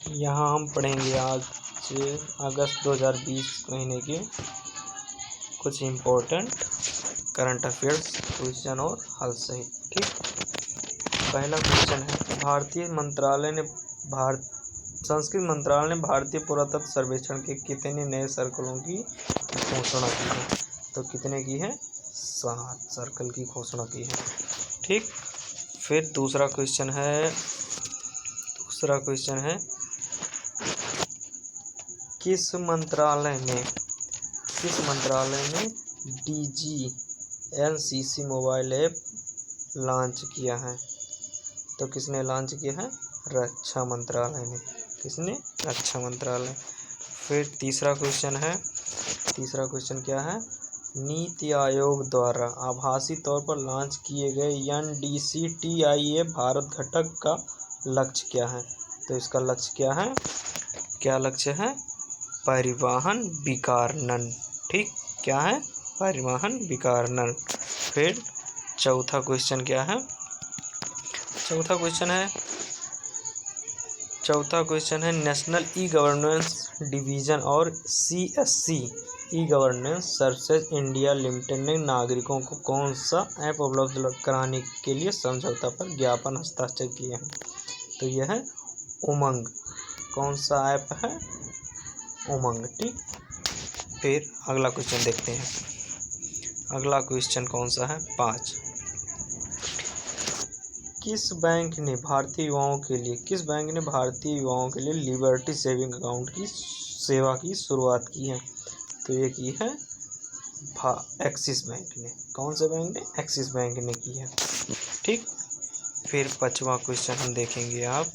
यहाँ हम पढ़ेंगे आज अगस्त 2020 महीने के कुछ इम्पोर्टेंट करंट अफेयर्स क्वेश्चन और हल सहित। ठीक, पहला क्वेश्चन है, संस्कृत मंत्रालय ने भारतीय पुरातत्व सर्वेक्षण के कितने नए सर्कलों की घोषणा की है? तो कितने की है? 7 सर्कल की घोषणा की है। ठीक, फिर दूसरा क्वेश्चन है किस मंत्रालय ने DGNCC मोबाइल ऐप लॉन्च किया है? तो किसने लॉन्च किया है? रक्षा मंत्रालय ने। किसने? रक्षा मंत्रालय। फिर तीसरा क्वेश्चन क्या है? नीति आयोग द्वारा आभासी तौर पर लॉन्च किए गए NDC-TIA भारत घटक का लक्ष्य क्या है? तो इसका लक्ष्य क्या है? क्या लक्ष्य है? परिवहन विकारणन। ठीक, क्या है? परिवहन विकारणन। फिर चौथा क्वेश्चन क्या है? चौथा क्वेश्चन है नेशनल ई गवर्नेंस डिवीजन और CSC e governance services India limited ने नागरिकों को कौन सा ऐप उपलब्ध कराने के लिए समझौता पर ज्ञापन हस्ताक्षर किए हैं? तो यह है उमंग। कौन सा ऐप है? उमंग। ठीक, फिर अगला क्वेश्चन देखते हैं। अगला क्वेश्चन कौन सा है? 5। किस बैंक ने भारतीय युवाओं के लिए लिबर्टी सेविंग अकाउंट की सेवा की शुरुआत की है? तो ये की है एक्सिस बैंक ने। कौन से बैंक ने? एक्सिस बैंक ने की है। ठीक, फिर 5वां क्वेश्चन हम देखेंगे। आप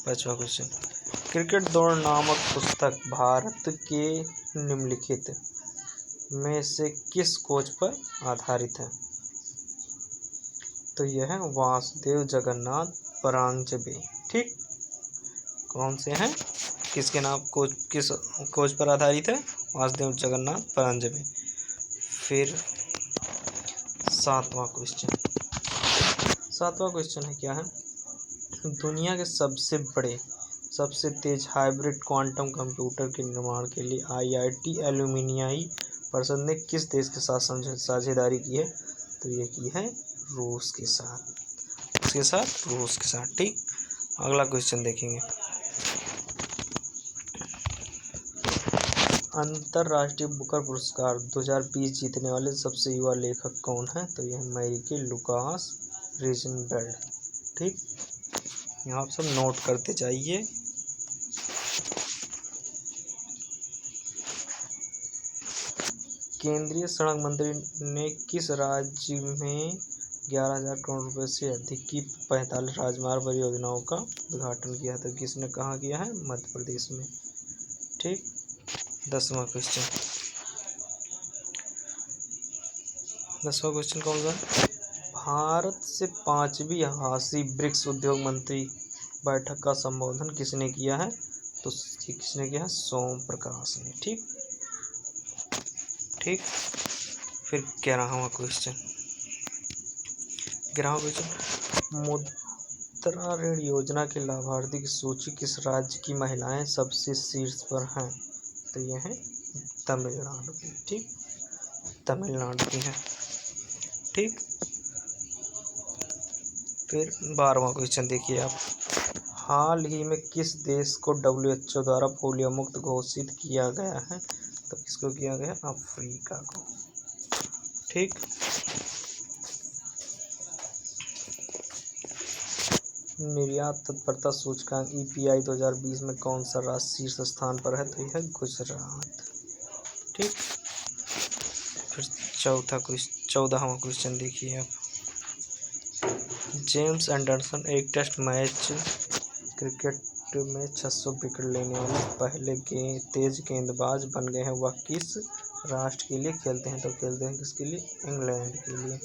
5वां क्वेश्चन, क्रिकेट दौड़ नामक पुस्तक भारत के निम्नलिखित में से किस खोज पर आधारित है? तो यह है वासुदेव जगन्नाथ परांजपे। ठीक, कौन से हैं? किसके नाम किस खोज पर आधारित है? वासुदेव जगन्नाथ परांजपे। फिर 7वां क्वेश्चन है क्या है? दुनिया के सबसे तेज हाइब्रिड क्वांटम कंप्यूटर के निर्माण के लिए IIT एल्यूमिनियाई परिषद ने किस देश के साथ साझेदारी की है? तो ये की है रूस के साथ। ठीक, अगला क्वेश्चन देखेंगे। अंतरराष्ट्रीय बुकर पुरस्कार 2020 जीतने वाले सबसे युवा लेखक कौन है? तो यह अमेरिकी लुकास रिजनबेल्ड। ठीक, यहाँ आप सब नोट करते जाइए। केंद्रीय सड़क मंत्री ने किस राज्य में 11,000 करोड़ रुपए से अधिक की 45 राजमार्ग परियोजनाओं का उद्घाटन किया? तो किसने कहाँ किया है? मध्य प्रदेश में। ठीक, 10वां क्वेश्चन कौन सा? भारत से 5वीं हांसी ब्रिक्स उद्योग मंत्री बैठक का संबोधन किसने किया है? तो किसने किया है? सोम प्रकाश ने। ठीक, फिर 11वां क्वेश्चन, मुद्रा ऋण योजना के लाभार्थी की सूची किस राज्य की महिलाएं सबसे शीर्ष पर हैं? तो यह है तमिलनाडु की। ठीक, तमिलनाडु की है। ठीक, फिर 12वां क्वेश्चन देखिए आप, हाल ही में किस देश को WHO द्वारा पोलियो मुक्त घोषित किया गया है? तो किसको किया गया? अफ्रीका को। ठीक, निर्यात तत्परता सूचकांक EPI 2020 में कौन सा राज्य शीर्ष स्थान पर है? तो यह गुजरात। ठीक, फिर 14वां क्वेश्चन देखिए आप, जेम्स एंडरसन एक टेस्ट मैच क्रिकेट में 600 विकेट लेने वाले पहले तेज गेंदबाज बन गए हैं। वह किस राष्ट्र के लिए खेलते हैं? तो खेलते हैं किसके लिए? इंग्लैंड के लिए।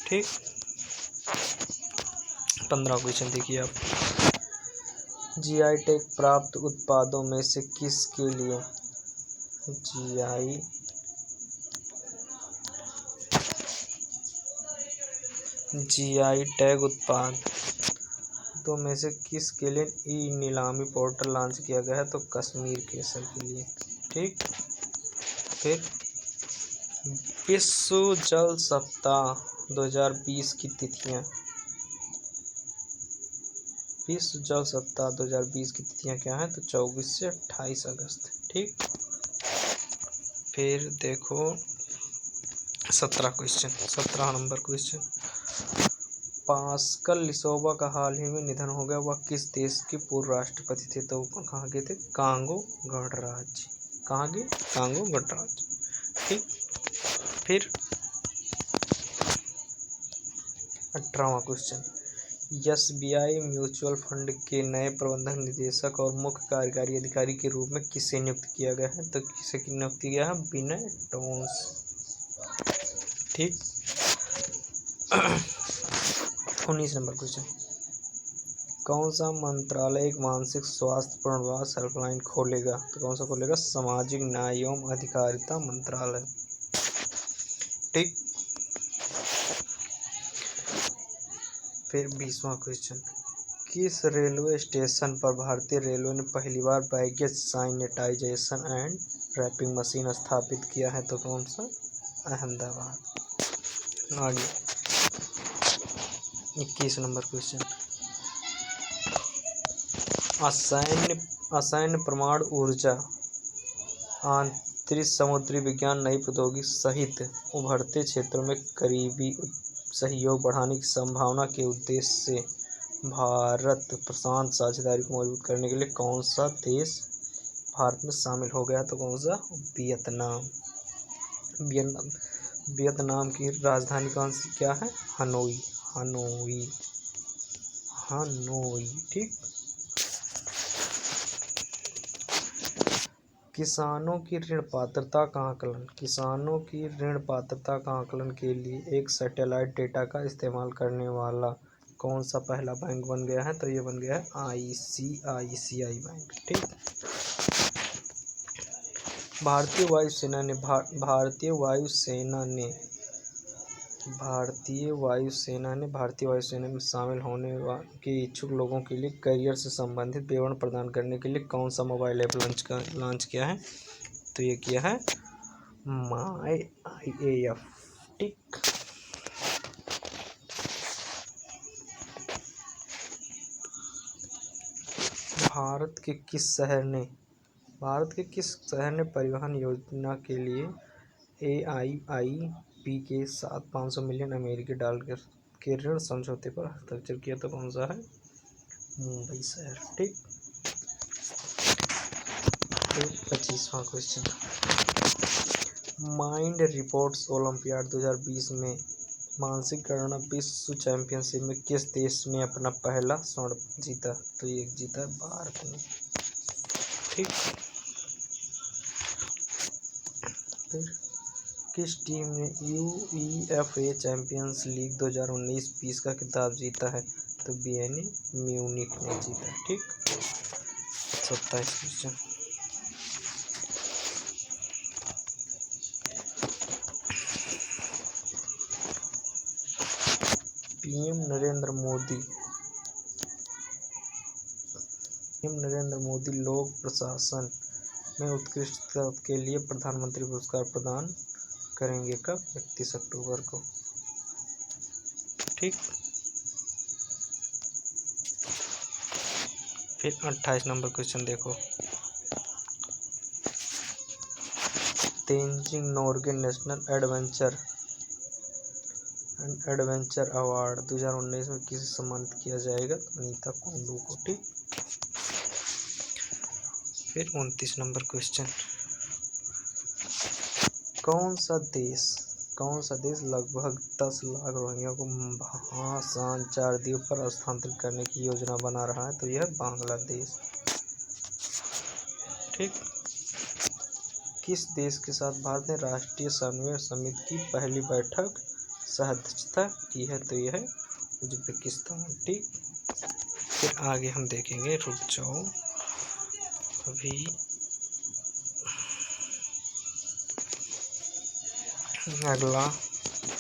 ठीक, 15वां क्वेश्चन देखिए आप, GI टैग प्राप्त उत्पादों में से किसके लिए GI टैग उत्पाद तो में से किस के लिए ई नीलामी पोर्टल लॉन्च किया गया है? तो कश्मीर केसर के लिए। ठीक। फिर विश्व जल सप्ताह 2020 की तिथियां। विश्व जल सप्ताह 2020 की तिथियां क्या हैं? तो 24 से 28 अगस्त। ठीक। फिर देखो 17 नंबर क्वेश्चन। पास्कल लिसोबा का हाल ही में निधन हो गया, वह किस देश के पूर्व राष्ट्रपति थे? तो कहाँ के थे? कांगो गणराज्य। कहाँ के? कांगो गणराज्य। ठीक। फिर 18वां क्वेश्चन। एसबीआई म्यूचुअल फंड के नए प्रबंधक निदेशक और मुख्य कार्यकारी अधिकारी के रूप में किसे नियुक्त किया गया है? तो किसे नियुक्त किया गया है? विनय टोन्स। ठीक। 19 नंबर क्वेश्चन। कौन सा मंत्रालय एक मानसिक स्वास्थ्य पुनर्वास हेल्पलाइन खोलेगा? तो कौन सा खोलेगा? सामाजिक न्याय एवं अधिकारिता मंत्रालय। ठीक। फिर 20वां क्वेश्चन। किस रेलवे स्टेशन पर भारतीय रेलवे ने पहली बार baggage sanitization and wrapping machine स्थापित किया है? तो कौन सा? अहमदाबाद। आगे 21 नंबर क्वेश्चन। असैन्य परमाणु ऊर्जा, अंतरिक्ष, समुद्री विज्ञान, नई प्रौद्योगिकी सहित उभरते क्षेत्रों में करीबी सहयोग बढ़ाने की संभावना के उद्देश्य से भारत प्रशांत साझेदारी को मजबूत करने के लिए कौन सा देश भारत में शामिल हो गया? तो कौन सा? वियतनाम। वियतनाम की राजधानी कौन सी क्या है? हनोई। ठीक। किसानों की ऋण पात्रता का आकलन। किसानों की ऋण पात्रता का आकलन के लिए एक सैटेलाइट डेटा का इस्तेमाल करने वाला कौन सा पहला बैंक बन गया है? तो ये बन गया है आईसीआईसीआई बैंक। ठीक। भारतीय वायुसेना में शामिल होने के इच्छुक लोगों के लिए करियर से संबंधित विवरण प्रदान करने के लिए कौन सा मोबाइल ऐप लॉन्च किया है? तो ये किया है माई IAF। ठीक। भारत के किस शहर ने परिवहन योजना के लिए AIIB के साथ 500 मिलियन अमेरिकी डॉलर के ऋण समझौते पर हस्ताक्षर किया? तो कौन सा है? मुंबई शहर। ठीक। 25वां क्वेश्चन। माइंड रिपोर्ट्स ओलंपियाड 2020 में मानसिक गणना विश्व चैंपियनशिप में किस देश ने अपना पहला स्वर्ण जीता? तो ये जीता भारत ने। ठीक। फिर किस टीम ने UEFA चैंपियंस लीग 2019-20 का खिताब जीता है? तो BN म्यूनिख ने जीता। ठीक। 27 क्वेश्चन। पीएम नरेंद्र मोदी लोक प्रशासन में उत्कृष्टता के लिए प्रधानमंत्री पुरस्कार प्रदान करेंगे कब? 31 अक्टूबर को। ठीक। फिर 28 नंबर क्वेश्चन देखो। Tenzing Norgay national adventure award 2019 में किसे सम्मानित किया जाएगा? तो अनीता कोंडू को। ठीक। फिर 29 नंबर क्वेश्चन। कौन सा देश लगभग 10 लाख रोहिंग्या को भाषान 4 द्वीप पर स्थानांतरित करने की योजना बना रहा है? तो यह बांग्लादेश। ठीक। किस देश के साथ भारत ने राष्ट्रीय समन्वय समिति की पहली बैठक सह-अध्यक्षता की है? तो यह है उज्बेकिस्तान। ठीक। फिर आगे हम देखेंगे, रुक जाओ अभी,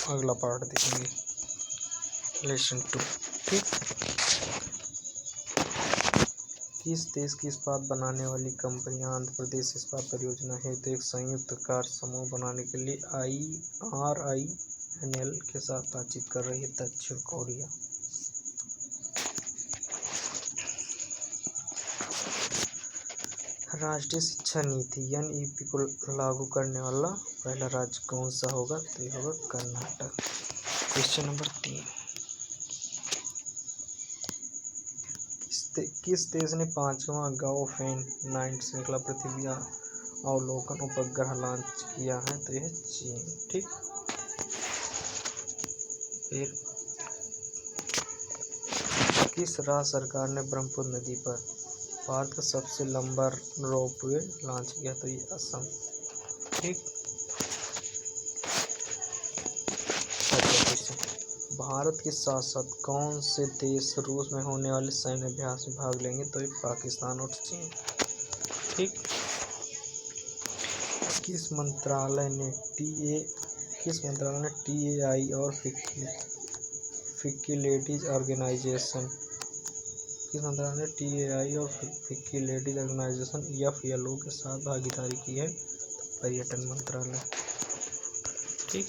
अगला पार्ट देखेंगे, लेसन 2। ठीक। किस देश की इस्पात बनाने वाली कंपनियां आंध्र प्रदेश इस्पात परियोजना हेतु एक संयुक्त कार्य समूह बनाने के लिए RINL के साथ बातचीत कर रही है? दक्षिण कोरिया। राष्ट्रीय शिक्षा नीति NEP को लागू करने वाला पहला राज्य कौन सा होगा? तो ये होगा कर्नाटक। क्वेश्चन नंबर 3, किस देश ने 5वां गाओफेन 9 श्रृंखला पृथ्वी अवलोकन उपग्रह लॉन्च किया है? तो यह चीन। ठीक। फिर किस राज्य सरकार ने ब्रह्मपुत्र नदी पर भारत का सबसे लंबा रोपवे लॉन्च किया? तो ये असम। ठीक। भारत के साथ साथ कौन से देश रूस में होने वाले सैन्य अभ्यास में भाग लेंगे? तो ये पाकिस्तान और चीन। ठीक। किस मंत्रालय ने TAI और फिक्की लेडीज ऑर्गेनाइजेशन FLO के साथ भागीदारी की है? तो पर्यटन मंत्रालय। ठीक।